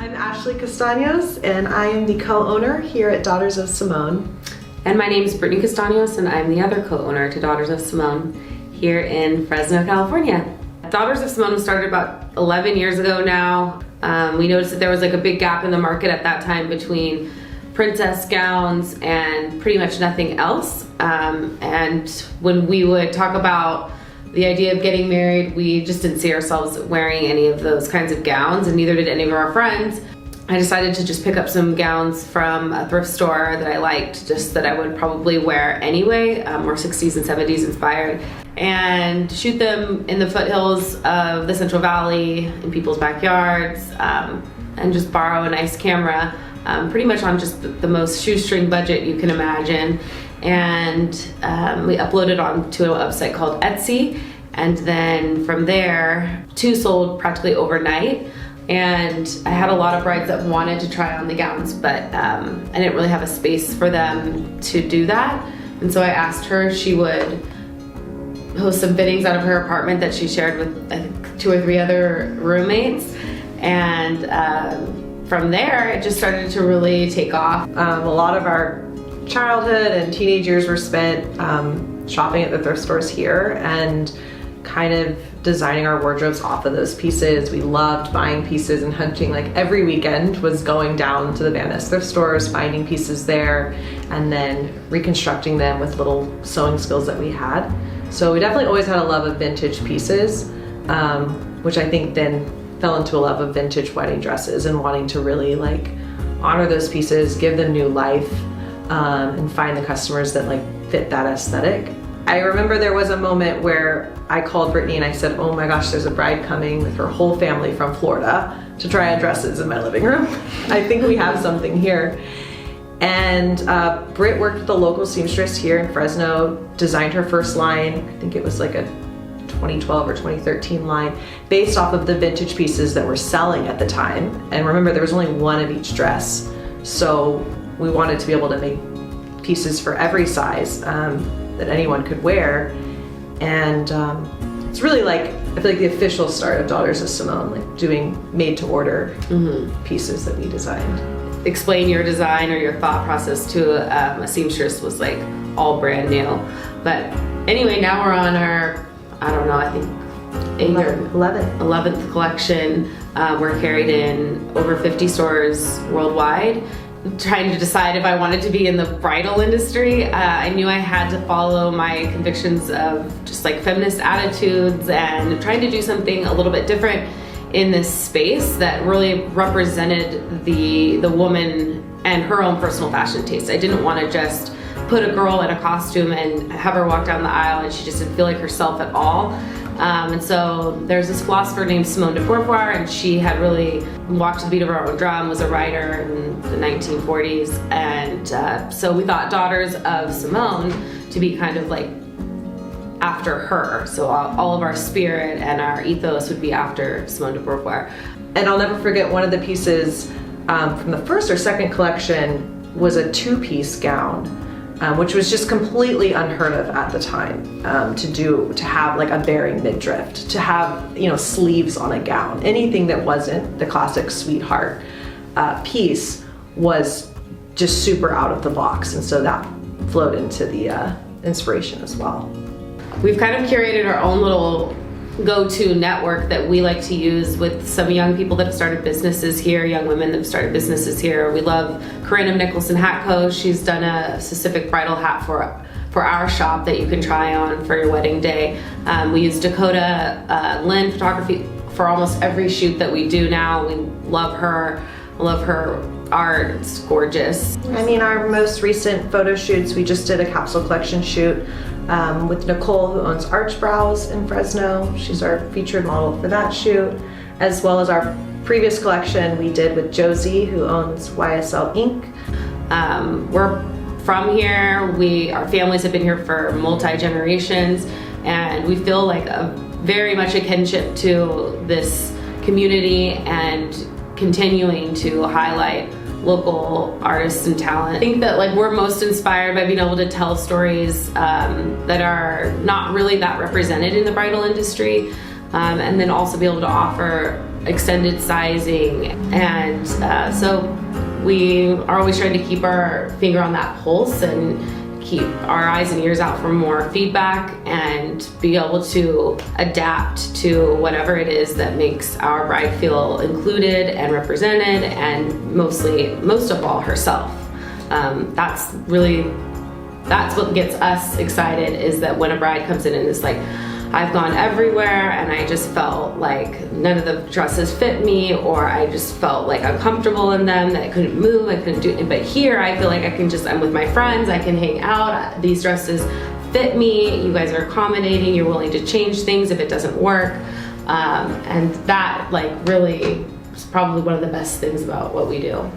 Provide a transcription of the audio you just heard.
I'm Ashley Castanos, and I am the co-owner here at Daughters of Simone. And my name is Brittany Castanos, and I'm the other co-owner to Daughters of Simone here in Fresno, California. Daughters of Simone started about 11 years ago now. We noticed that there was like a big gap in the market at that time between princess gowns and pretty much nothing else. And when we would talk about the idea of getting married, we just didn't see ourselves wearing any of those kinds of gowns, and neither did any of our friends. I decided to just pick up some gowns from a thrift store that I liked, just that I would probably wear anyway, more 60s and 70s inspired, and shoot them in the foothills of the Central Valley, in people's backyards, and just borrow a nice camera, pretty much on just the most shoestring budget you can imagine. And we uploaded onto a website called Etsy, and then from there, 2 sold practically overnight. And I had a lot of brides that wanted to try on the gowns, but I didn't really have a space for them to do that. And so I asked her if she would host some fittings out of her apartment that she shared with, I think, 2 or 3 other roommates. And from there, it just started to really take off. A lot of our childhood and teenage years were spent shopping at the thrift stores here and kind of designing our wardrobes off of those pieces. We loved buying pieces and hunting. Like every weekend was going down to the Van Ness thrift stores, finding pieces there, and then reconstructing them with little sewing skills that we had. So we definitely always had a love of vintage pieces, which I think then fell into a love of vintage wedding dresses and wanting to really like honor those pieces, give them new life, and find the customers that like fit that aesthetic. I remember there was a moment where I called Brittany and I said, oh my gosh, there's a bride coming with her whole family from Florida to try on dresses in my living room. I think we have something here. And Britt worked with the local seamstress here in Fresno, designed her first line. I think it was like a 2012 or 2013 line based off of the vintage pieces that were selling at the time. And remember, there was only one of each dress. So we wanted to be able to make pieces for every size that anyone could wear. And it's really like, I feel like the official start of Daughters of Simone, like doing made to order pieces that we designed. Explain your design or your thought process to a seamstress was like all brand new. But anyway, now we're on our, I don't know, I think 11th collection. We're carried in over 50 stores worldwide. Trying to decide if I wanted to be in the bridal industry. I knew I had to follow my convictions of just like feminist attitudes and trying to do something a little bit different in this space that really represented the woman and her own personal fashion taste. I didn't want to just put a girl in a costume and have her walk down the aisle and she just didn't feel like herself at all. And so there's this philosopher named Simone de Beauvoir, and she had really walked to the beat of her own drum, was a writer in the 1940s. And so we thought Daughters of Simone to be kind of like after her. So all of our spirit and our ethos would be after Simone de Beauvoir. And I'll never forget one of the pieces from the first or second collection was a 2-piece gown. Which was just completely unheard of at the time, to have like a bearing midriff, to have, you know, sleeves on a gown. Anything that wasn't the classic sweetheart piece was just super out of the box, and so that flowed into the inspiration as well. We've kind of curated our own little go-to network that we like to use with some young people that have started businesses here, young women that have started businesses here. We love Corinna Nicholson Hat Co. She's done a specific bridal hat for our shop that you can try on for your wedding day. We use Dakota Lynn Photography for almost every shoot that we do now. We love her. I love her art. It's gorgeous. I mean, our most recent photo shoots, we just did a capsule collection shoot with Nicole, who owns Arch Brows in Fresno. She's our featured model for that shoot, as well as our previous collection we did with Josie, who owns YSL Inc. We're from here. Our families have been here for multi-generations, and we feel like very much a kinship to this community and continuing to highlight local artists and talent. I think that like we're most inspired by being able to tell stories that are not really that represented in the bridal industry. and then also be able to offer extended sizing. And so we are always trying to keep our finger on that pulse and keep our eyes and ears out for more feedback and be able to adapt to whatever it is that makes our bride feel included and represented, and most of all, herself. That's what gets us excited, is that when a bride comes in and is like, I've gone everywhere and I just felt like none of the dresses fit me, or I just felt like uncomfortable in them, that I couldn't move, I couldn't do it. But here I feel like I'm with my friends, I can hang out, these dresses fit me, you guys are accommodating, you're willing to change things if it doesn't work. And that really is probably one of the best things about what we do.